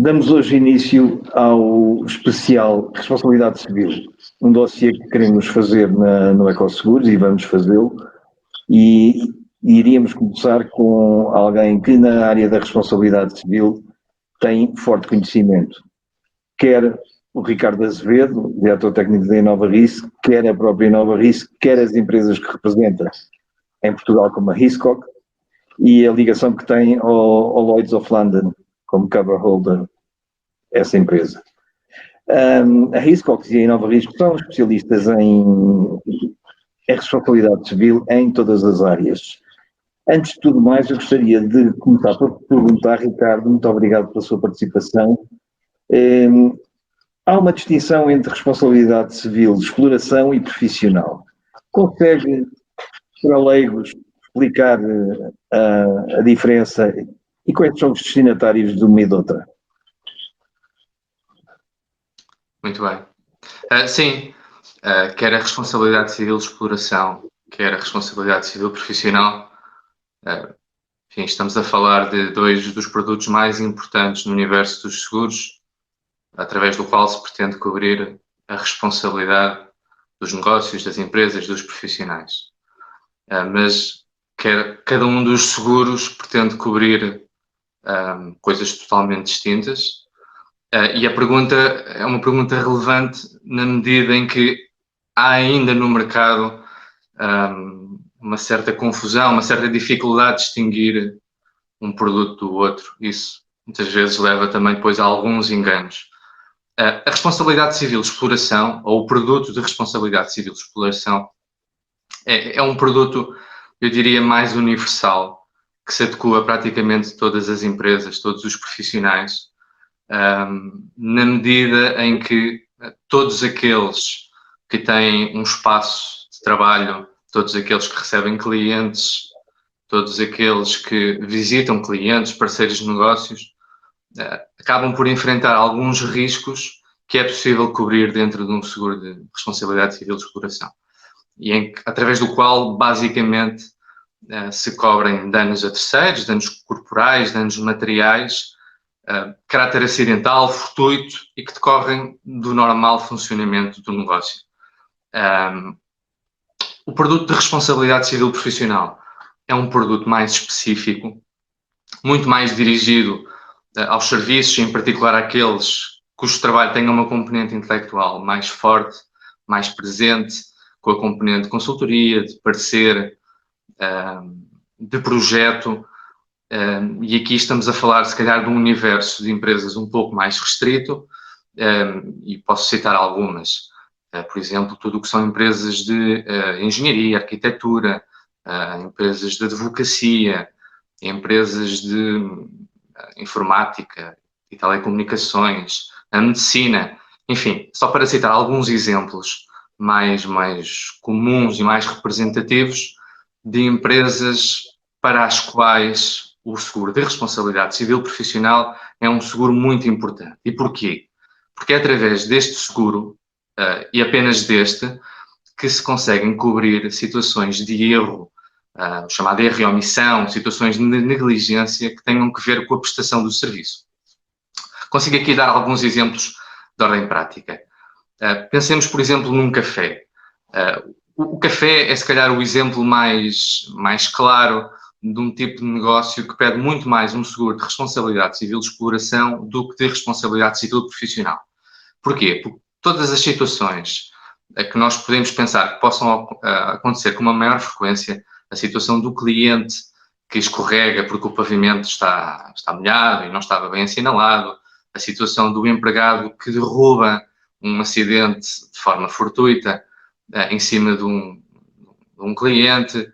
Damos hoje início ao especial Responsabilidade Civil, um dossiê que queremos fazer no Ecoseguros e vamos fazê-lo, e iríamos começar com alguém que na área da responsabilidade civil tem forte conhecimento, quer o Ricardo Azevedo, diretor técnico da Inova Risk, quer a própria Inova Risk, quer as empresas que representa em Portugal como a Hiscox e a ligação que tem ao Lloyd's of London como cover holder essa empresa. A Hiscox e a Inova Risk são especialistas em responsabilidade civil em todas as áreas. Antes de tudo mais, eu gostaria de começar por perguntar, Ricardo, muito obrigado pela sua participação. Há uma distinção entre responsabilidade civil, exploração e profissional. Consegue, para leigos, explicar a diferença e quais são os destinatários de uma e de outra? Muito bem. Sim, quer a responsabilidade civil de exploração, quer a responsabilidade civil profissional, enfim, estamos a falar de dois dos produtos mais importantes no universo dos seguros, através do qual se pretende cobrir a responsabilidade dos negócios, das empresas, dos profissionais. Mas cada um dos seguros pretende cobrir coisas totalmente distintas. E a pergunta é uma pergunta relevante na medida em que há ainda no mercado uma certa confusão, uma certa dificuldade de distinguir um produto do outro. Isso muitas vezes leva também depois a alguns enganos. A responsabilidade civil de exploração, ou o produto de responsabilidade civil de exploração, é um produto, eu diria, mais universal, que se adequa a praticamente todas as empresas, todos os profissionais, na medida em que todos aqueles que têm um espaço de trabalho, todos aqueles que recebem clientes, todos aqueles que visitam clientes, parceiros de negócios, acabam por enfrentar alguns riscos que é possível cobrir dentro de um seguro de responsabilidade civil de exploração. E através do qual, basicamente, se cobrem danos a terceiros, danos corporais, danos materiais, caráter acidental, fortuito e que decorrem do normal funcionamento do negócio. O produto de responsabilidade civil profissional é um produto mais específico, muito mais dirigido aos serviços, em particular àqueles cujo trabalho tenha uma componente intelectual mais forte, mais presente, com a componente de consultoria, de parecer, de projeto. E aqui estamos a falar, se calhar, de um universo de empresas um pouco mais restrito, e posso citar algumas. Por exemplo, tudo o que são empresas de engenharia, arquitetura, empresas de advocacia, empresas de informática e telecomunicações, a medicina, enfim, só para citar alguns exemplos mais comuns e mais representativos de empresas para as quais o seguro de responsabilidade civil profissional é um seguro muito importante. E porquê? Porque é através deste seguro, e apenas deste, que se conseguem cobrir situações de erro, chamada erro e omissão, situações de negligência que tenham que ver com a prestação do serviço. Consigo aqui dar alguns exemplos de ordem prática. Pensemos, por exemplo, num café. O café é, se calhar, o exemplo mais claro de um tipo de negócio que pede muito mais um seguro de responsabilidade civil de exploração do que de responsabilidade civil profissional. Porquê? Porque todas as situações que nós podemos pensar que possam acontecer com uma maior frequência, a situação do cliente que escorrega porque o pavimento está molhado e não estava bem assinalado, a situação do empregado que derruba um acidente de forma fortuita em cima de um cliente,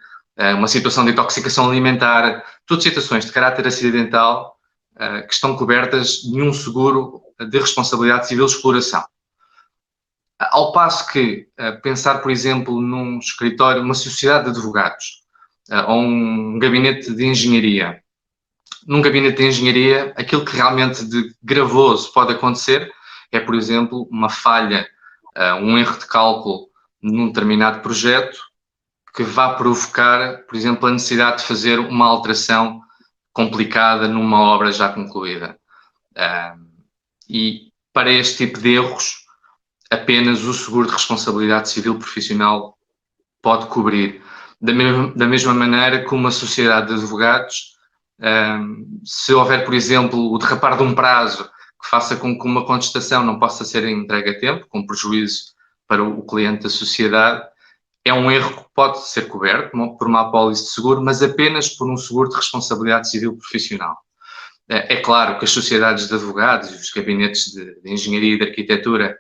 uma situação de intoxicação alimentar, todas situações de caráter acidental que estão cobertas de um seguro de responsabilidade civil de exploração. Ao passo que pensar, por exemplo, num escritório, uma sociedade de advogados ou um gabinete de engenharia. Num gabinete de engenharia, aquilo que realmente de gravoso pode acontecer é, por exemplo, uma falha, um erro de cálculo num determinado projeto que vá provocar, por exemplo, a necessidade de fazer uma alteração complicada numa obra já concluída. E para este tipo de erros, apenas o seguro de responsabilidade civil profissional pode cobrir. Da mesma maneira que uma sociedade de advogados, se houver, por exemplo, o derrapar de um prazo que faça com que uma contestação não possa ser entregue a tempo, com prejuízo para o cliente da sociedade, é um erro que pode ser coberto por uma apólice de seguro, mas apenas por um seguro de responsabilidade civil profissional. É claro que as sociedades de advogados e os gabinetes de engenharia e de arquitetura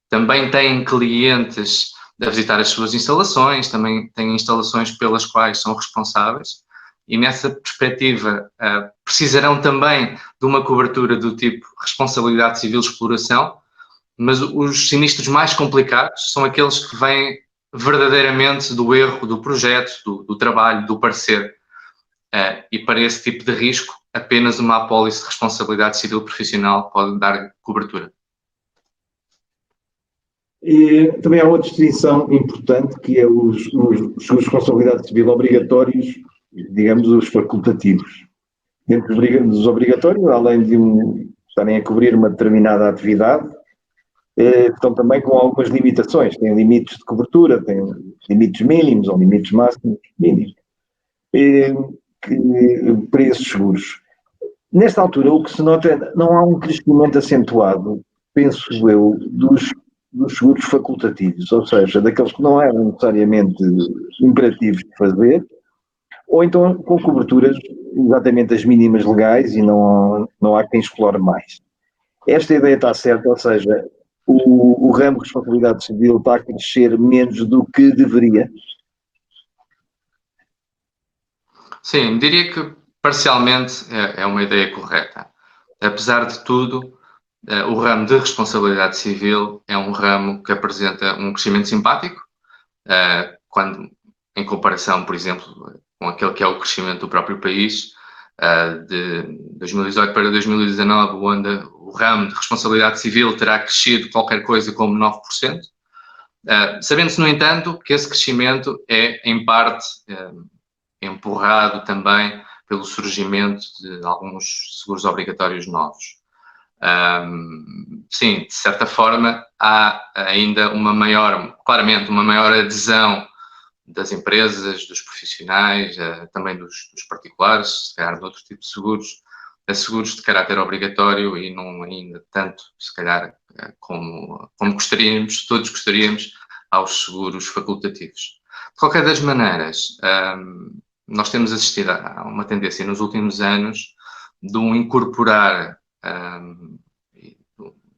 também têm clientes a visitar as suas instalações, também têm instalações pelas quais são responsáveis, e nessa perspectiva precisarão também de uma cobertura do tipo responsabilidade civil de exploração, mas os sinistros mais complicados são aqueles que vêm verdadeiramente do erro do projeto, do trabalho, do parecer. E para esse tipo de risco, apenas uma apólice de responsabilidade civil profissional pode dar cobertura. E também há outra distinção importante, que é os seguros de responsabilidade civil obrigatórios, digamos, os facultativos. Dentro dos obrigatórios, além de estarem a cobrir uma determinada atividade, estão também com algumas limitações. Têm limites de cobertura, têm limites mínimos ou limites máximos mínimos para esses seguros. Nesta altura, o que se nota é que não há um crescimento acentuado, penso eu, dos seguros facultativos, ou seja, daqueles que não eram necessariamente imperativos de fazer, ou então com coberturas exatamente as mínimas legais e não há quem explore mais. Esta ideia está certa, ou seja, o ramo de responsabilidade civil está a crescer menos do que deveria? Sim, diria que parcialmente é uma ideia correta. Apesar de tudo, o ramo de responsabilidade civil é um ramo que apresenta um crescimento simpático, quando, em comparação, por exemplo, com aquele que é o crescimento do próprio país, de 2018 para 2019, onde o ramo de responsabilidade civil terá crescido qualquer coisa como 9%, sabendo-se, no entanto, que esse crescimento é, em parte, empurrado também pelo surgimento de alguns seguros obrigatórios novos. Sim, de certa forma, há ainda claramente uma maior adesão das empresas, dos profissionais, também dos particulares, se calhar de outros tipos de seguros, a seguros de caráter obrigatório e não ainda tanto, se calhar, como todos gostaríamos, aos seguros facultativos. De qualquer das maneiras, nós temos assistido a uma tendência nos últimos anos de incorporar,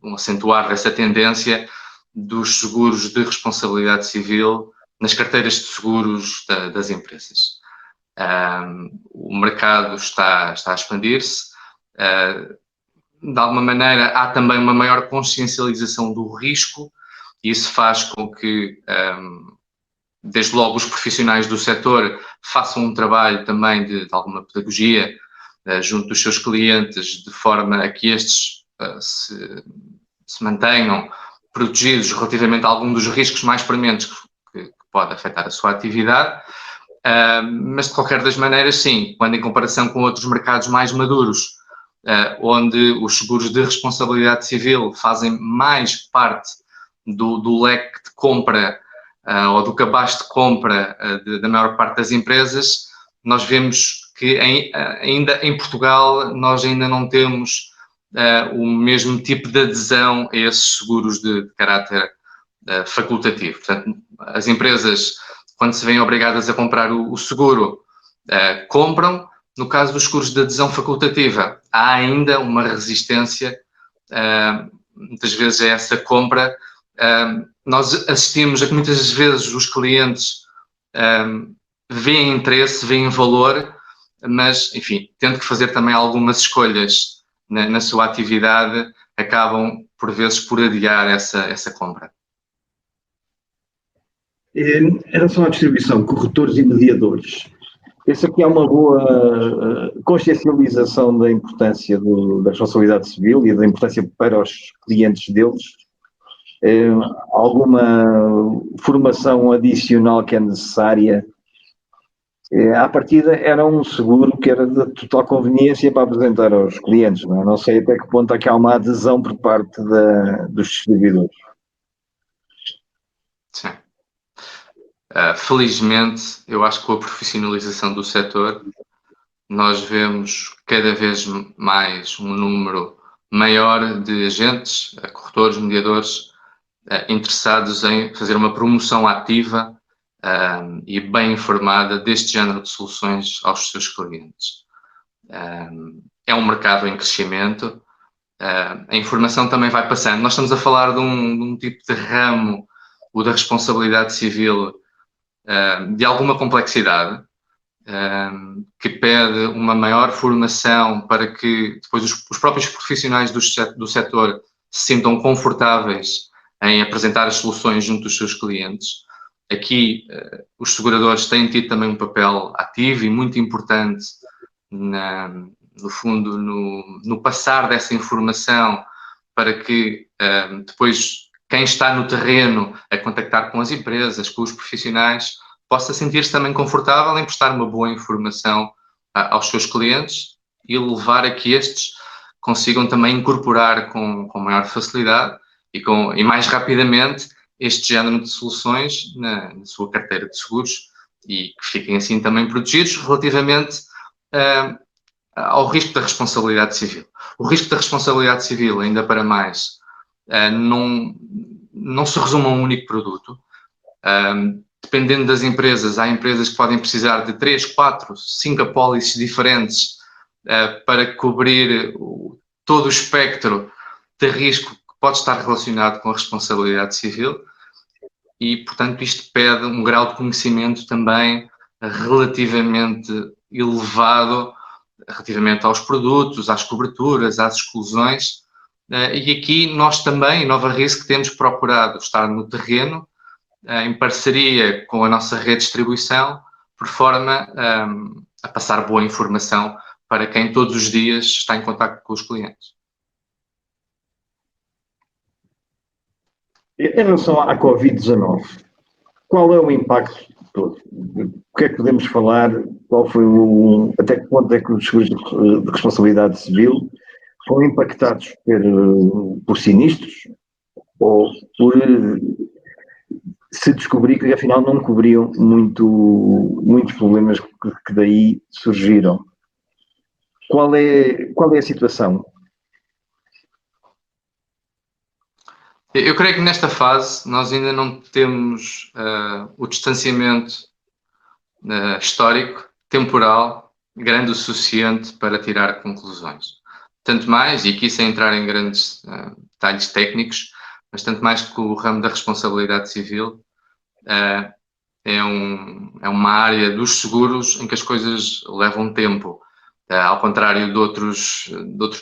um acentuar dessa tendência dos seguros de responsabilidade civil nas carteiras de seguros das empresas. O mercado está a expandir-se. De alguma maneira, há também uma maior consciencialização do risco, e isso faz com que, desde logo, os profissionais do setor façam um trabalho também de alguma pedagogia junto dos seus clientes, de forma a que estes se mantenham protegidos relativamente a algum dos riscos mais prementes que pode afetar a sua atividade. Mas, de qualquer das maneiras, sim, quando em comparação com outros mercados mais maduros, onde os seguros de responsabilidade civil fazem mais parte do leque de compra ou do cabaz de compra da maior parte das empresas, nós vemos que ainda em Portugal nós ainda não temos o mesmo tipo de adesão a esses seguros de caráter facultativo. Portanto, as empresas, quando se veem obrigadas a comprar o seguro, compram. No caso dos seguros de adesão facultativa, há ainda uma resistência, muitas vezes, a essa compra. Nós assistimos a que muitas vezes os clientes veem interesse, veem valor, mas, enfim, tendo que fazer também algumas escolhas na sua atividade, acabam, por vezes, por adiar essa compra. Em relação à distribuição, corretores e mediadores, essa aqui é uma boa consciencialização da importância da responsabilidade civil e da importância para os clientes deles. Alguma formação adicional que é necessária À partida era um seguro que era de total conveniência para apresentar aos clientes, não é? Não sei até que ponto é que há uma adesão por parte dos distribuidores. Sim. Felizmente, eu acho que com a profissionalização do setor, nós vemos cada vez mais um número maior de agentes, corretores, mediadores, interessados em fazer uma promoção ativa e bem informada deste género de soluções aos seus clientes. É um mercado em crescimento, a informação também vai passando. Nós estamos a falar de um tipo de ramo, o da responsabilidade civil, de alguma complexidade, que pede uma maior formação para que depois os próprios profissionais do setor se sintam confortáveis em apresentar as soluções junto dos seus clientes. Aqui, os seguradores têm tido também um papel ativo e muito importante, no fundo, no passar dessa informação para que depois quem está no terreno a contactar com as empresas, com os profissionais, possa sentir-se também confortável em prestar uma boa informação aos seus clientes e levar a que estes consigam também incorporar com maior facilidade e mais rapidamente este género de soluções na sua carteira de seguros e que fiquem assim também protegidos relativamente ao risco da responsabilidade civil. O risco da responsabilidade civil, ainda para mais, não se resume a um único produto. Dependendo das empresas, há empresas que podem precisar de 3, 4, 5 apólices diferentes para cobrir todo o espectro de risco que pode estar relacionado com a responsabilidade civil e, portanto, isto pede um grau de conhecimento também relativamente elevado relativamente aos produtos, às coberturas, às exclusões. E aqui nós também, Nova Risk, temos procurado estar no terreno, em parceria com a nossa rede de distribuição, por forma a passar boa informação para quem todos os dias está em contato com os clientes. Em relação à Covid-19, qual é o impacto todo? O que é que podemos falar? Qual foi até que ponto é que os seguros de responsabilidade civil foram impactados por sinistros ou por se descobrir que afinal não cobriam muitos problemas que daí surgiram? Qual é a situação? Eu creio que nesta fase nós ainda não temos o distanciamento histórico, temporal, grande o suficiente para tirar conclusões. Tanto mais, e aqui sem entrar em grandes detalhes técnicos, mas tanto mais que o ramo da responsabilidade civil é uma área dos seguros em que as coisas levam tempo. Ao contrário de outro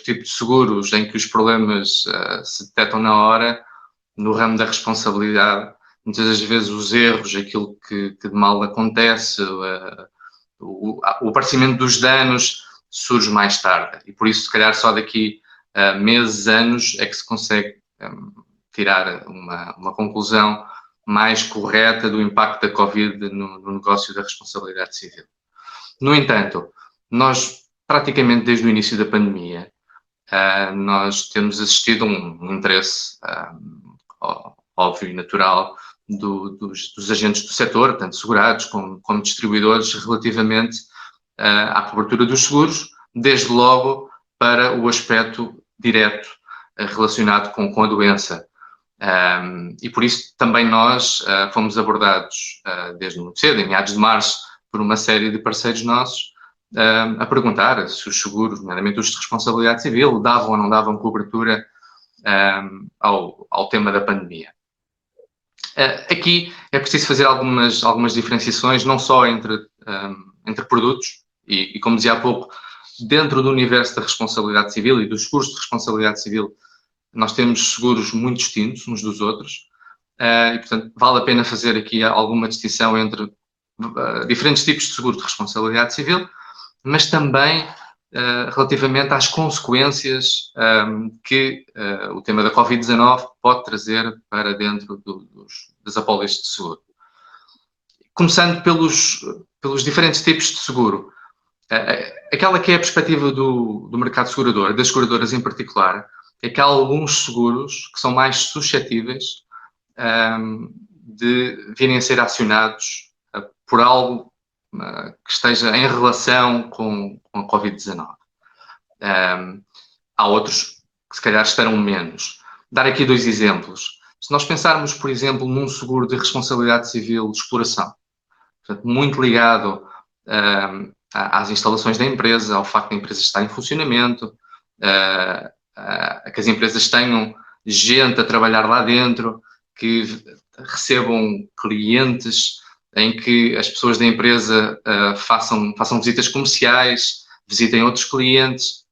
tipo de seguros em que os problemas se detectam na hora, no ramo da responsabilidade, muitas das vezes os erros, aquilo que de mal acontece, o aparecimento dos danos surge mais tarde. E por isso, se calhar, só daqui a meses, anos, é que se consegue tirar uma conclusão mais correta do impacto da Covid no negócio da responsabilidade civil. No entanto, nós, praticamente desde o início da pandemia, nós temos assistido a um interesse óbvio e natural dos agentes do setor, tanto segurados como distribuidores, relativamente à cobertura dos seguros, desde logo para o aspecto direto relacionado com a doença. E por isso também nós fomos abordados desde muito cedo, em meados de março, por uma série de parceiros nossos, a perguntar se os seguros, nomeadamente os de responsabilidade civil, davam ou não davam cobertura ao tema da pandemia. Aqui é preciso fazer algumas diferenciações, não só entre produtos, e como dizia há pouco, dentro do universo da responsabilidade civil e dos seguros de responsabilidade civil, nós temos seguros muito distintos uns dos outros, e portanto vale a pena fazer aqui alguma distinção entre diferentes tipos de seguro de responsabilidade civil, mas também relativamente às consequências que o tema da Covid-19 pode trazer para dentro das apólices de seguro. Começando pelos diferentes tipos de seguro. Aquela que é a perspectiva do mercado segurador, das seguradoras em particular, é que há alguns seguros que são mais suscetíveis de virem a ser acionados por algo que esteja em relação com a Covid-19. Há outros que se calhar estarão menos. Dar aqui 2 exemplos. Se nós pensarmos, por exemplo, num seguro de responsabilidade civil de exploração, portanto, muito ligado às instalações da empresa, ao facto da empresa estar em funcionamento, que as empresas tenham gente a trabalhar lá dentro, que recebam clientes, em que as pessoas da empresa façam visitas comerciais, visitem outros clientes.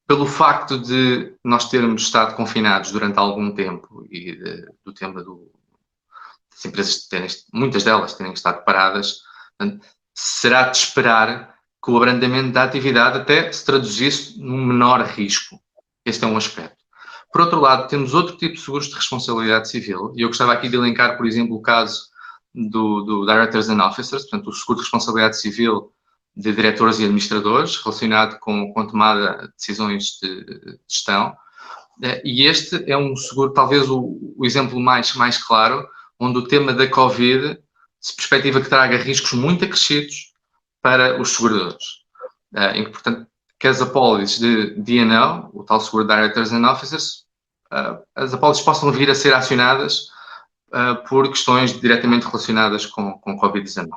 Pelo facto de nós termos estado confinados durante algum tempo e do tempo das empresas muitas delas terem estado paradas, será de esperar que o abrandamento da atividade até se traduzisse num menor risco. Este é um aspecto. Por outro lado, temos outro tipo de seguros de responsabilidade civil, e eu gostava aqui de elencar, por exemplo, o caso do Directors and Officers, portanto, o seguro de responsabilidade civil de diretores e administradores, relacionado com a tomada de decisões de gestão. E este é um seguro, talvez o exemplo mais claro, onde o tema da Covid se perspectiva que traga riscos muito acrescidos para os seguradores. Em que, portanto, que as apólices de D&O, o tal seguro de Directors and Officers, as apólices possam vir a ser acionadas por questões diretamente relacionadas com Covid-19.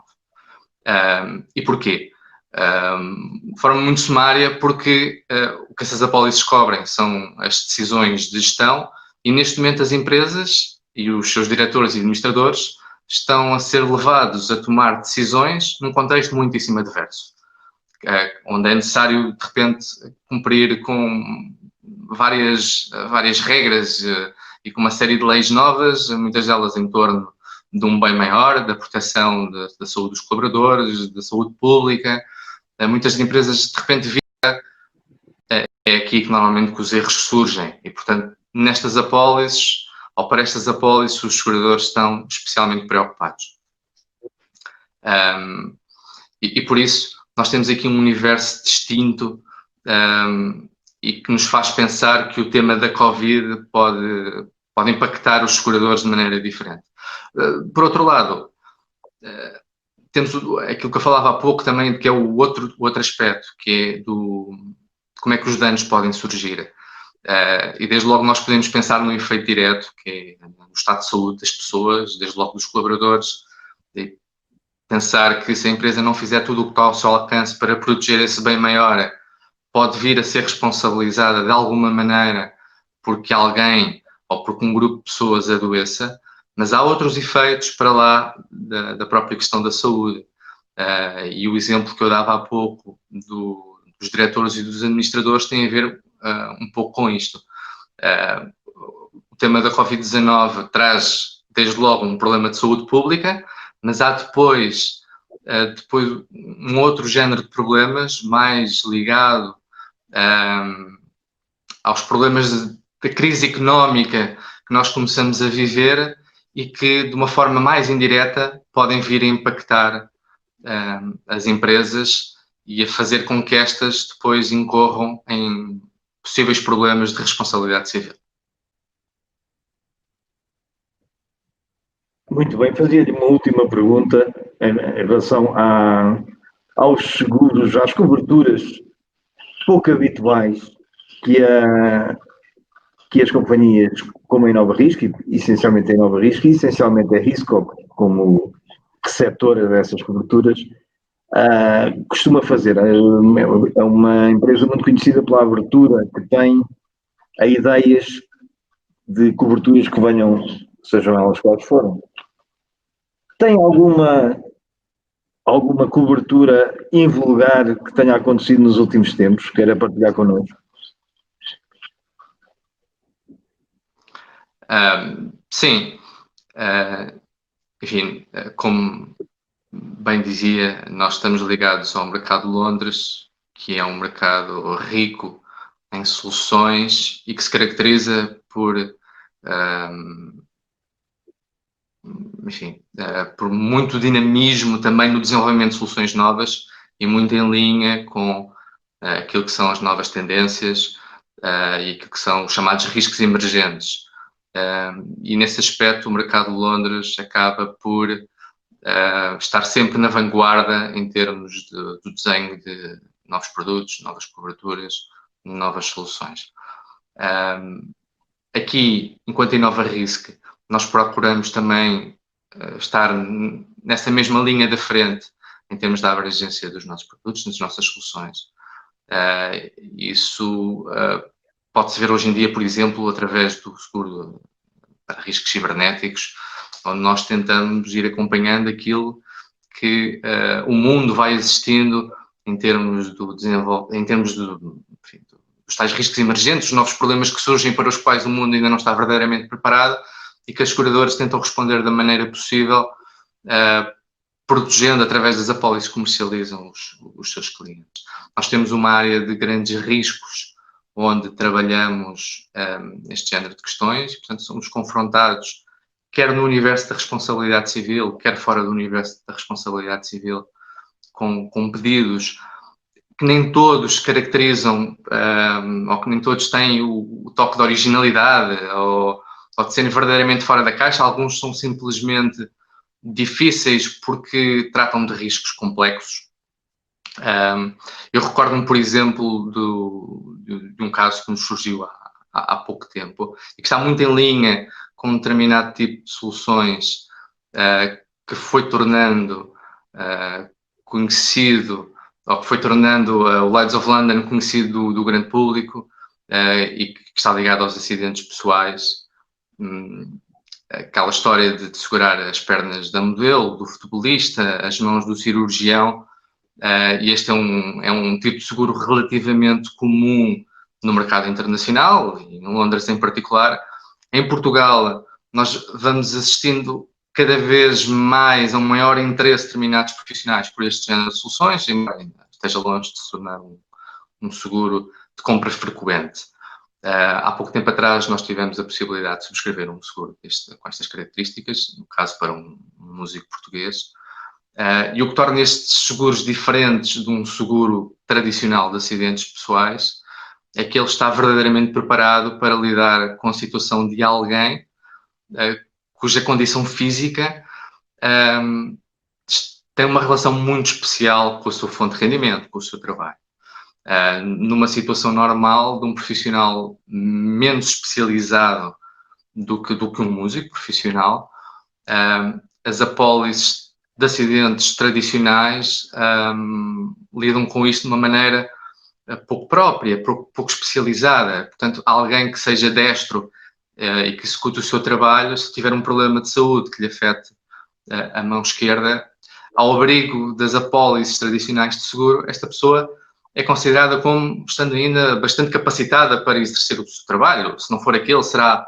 E porquê? De forma muito sumária, porque o que essas apólices cobrem são as decisões de gestão e, neste momento, as empresas e os seus diretores e administradores estão a ser levados a tomar decisões num contexto muitíssimo adverso, onde é necessário, de repente, cumprir com várias regras e com uma série de leis novas, muitas delas em torno de um bem maior, da proteção da saúde dos colaboradores, da saúde pública. Muitas empresas, de repente, é aqui que normalmente que os erros surgem e, portanto, nestas apólices, ou para estas apólices, os seguradores estão especialmente preocupados. E por isso, nós temos aqui um universo distinto e que nos faz pensar que o tema da Covid pode impactar os seguradores de maneira diferente. Por outro lado, temos aquilo que eu falava há pouco também, que é o outro aspecto, que é como é que os danos podem surgir. E desde logo nós podemos pensar no efeito direto, que é no estado de saúde das pessoas, desde logo dos colaboradores, e pensar que se a empresa não fizer tudo o que está ao seu alcance para proteger esse bem maior, pode vir a ser responsabilizada de alguma maneira porque alguém ou porque um grupo de pessoas adoeça, mas há outros efeitos para lá da própria questão da saúde. E o exemplo que eu dava há pouco dos diretores e dos administradores tem a ver um pouco com isto. O tema da Covid-19 traz, desde logo, um problema de saúde pública, mas há depois um outro género de problemas mais ligado aos problemas da crise económica que nós começamos a viver e que, de uma forma mais indireta, podem vir a impactar as empresas e a fazer com que estas depois incorram em possíveis problemas de responsabilidade civil. Muito bem, fazia-lhe uma última pergunta em relação aos seguros, às coberturas pouco habituais que as companhias, como a Innova Risco, essencialmente a Innova Risco, e essencialmente a Hiscox, como receptora dessas coberturas, costuma fazer. É uma empresa muito conhecida pela abertura que tem a ideias de coberturas que venham, sejam elas quais forem. Tem alguma cobertura invulgar que tenha acontecido nos últimos tempos? Queira partilhar connosco? Sim. Enfim, como bem dizia, nós estamos ligados ao mercado de Londres, que é um mercado rico em soluções e que se caracteriza por enfim, por muito dinamismo também no desenvolvimento de soluções novas e muito em linha com aquilo que são as novas tendências e aquilo que são os chamados riscos emergentes. E nesse aspecto o mercado de Londres acaba por estar sempre na vanguarda em termos do desenho de novos produtos, novas coberturas, novas soluções. Aqui, enquanto Innova Risk, nós procuramos também estar nessa mesma linha da frente em termos da abrangência dos nossos produtos, das nossas soluções. Isso pode-se ver hoje em dia, por exemplo, através do seguro para riscos cibernéticos, onde nós tentamos ir acompanhando aquilo que o mundo vai existindo em termos do desenvolvimento, em termos enfim, dos tais riscos emergentes, os novos problemas que surgem para os quais o mundo ainda não está verdadeiramente preparado e que as seguradoras tentam responder da maneira possível, protegendo através das apólices que comercializam os seus clientes. Nós temos uma área de grandes riscos onde trabalhamos este género de questões e, portanto, somos confrontados, quer no universo da responsabilidade civil, quer fora do universo da responsabilidade civil, com pedidos que nem todos caracterizam ou que nem todos têm o toque de originalidade ou de serem verdadeiramente fora da caixa. Alguns são simplesmente difíceis porque tratam de riscos complexos. Eu recordo-me, por exemplo, de um caso que nos surgiu há pouco tempo e que está muito em linha com um determinado tipo de soluções que foi tornando conhecido, ou que foi tornando o Lloyd's of London conhecido do grande público e que está ligado aos acidentes pessoais. Aquela história de segurar as pernas da modelo, do futebolista, as mãos do cirurgião, e este é um tipo de seguro relativamente comum no mercado internacional, e em Londres em particular. Em Portugal, nós vamos assistindo cada vez mais a um maior interesse de determinados profissionais por este género de soluções, embora esteja longe de se tornar um seguro de compra frequente. Há pouco tempo atrás nós tivemos a possibilidade de subscrever um seguro com estas características, no caso para um músico português, e o que torna estes seguros diferentes de um seguro tradicional de acidentes pessoais é que ele está verdadeiramente preparado para lidar com a situação de alguém cuja condição física tem uma relação muito especial com a sua fonte de rendimento, com o seu trabalho. Numa situação normal de um profissional menos especializado do que um músico profissional, as apólices de acidentes tradicionais lidam com isto de uma maneira pouco própria, pouco especializada. Portanto, alguém que seja destro e que execute o seu trabalho, se tiver um problema de saúde que lhe afete a mão esquerda, ao abrigo das apólices tradicionais de seguro, esta pessoa é considerada como estando ainda bastante capacitada para exercer o seu trabalho. Se não for aquele, será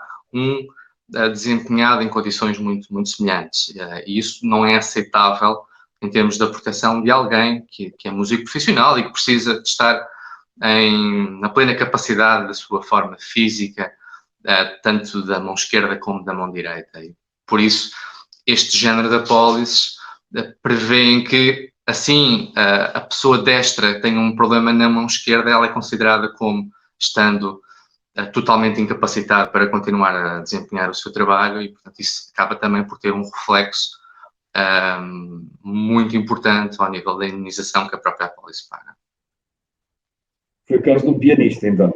desempenhado em condições muito, muito semelhantes. E isso não é aceitável em termos da proteção de alguém que é músico profissional e que precisa de estar na plena capacidade da sua forma física, tanto da mão esquerda como da mão direita. E, por isso, este género de apólices prevêem que, assim, a pessoa destra tem um problema na mão esquerda, ela é considerada como estando totalmente incapacitada para continuar a desempenhar o seu trabalho e, portanto, isso acaba também por ter um reflexo muito importante ao nível da indenização que a própria apólice paga. Foi o caso de um pianista, então?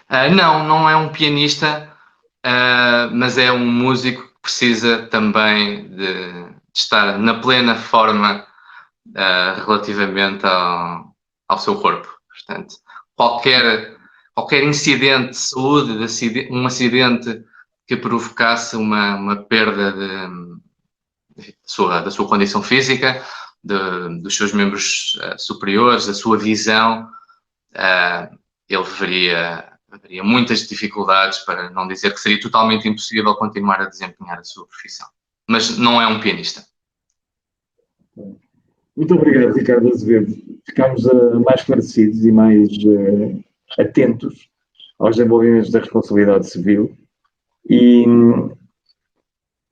Não é um pianista, mas é um músico que precisa também de estar na plena forma relativamente ao seu corpo. Portanto, qualquer incidente de saúde, um acidente que provocasse uma perda da sua condição física, dos seus membros superiores, da sua visão, ele haveria muitas dificuldades, para não dizer que seria totalmente impossível continuar a desempenhar a sua profissão. Mas não é um pianista. Muito obrigado, Ricardo Azevedo. Ficámos mais esclarecidos e mais atentos aos desenvolvimentos da responsabilidade civil e,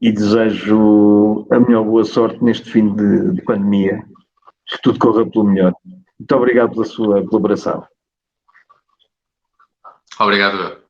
e desejo a melhor boa sorte neste fim de pandemia, que tudo corra pelo melhor. Muito obrigado pela sua colaboração. Obrigado.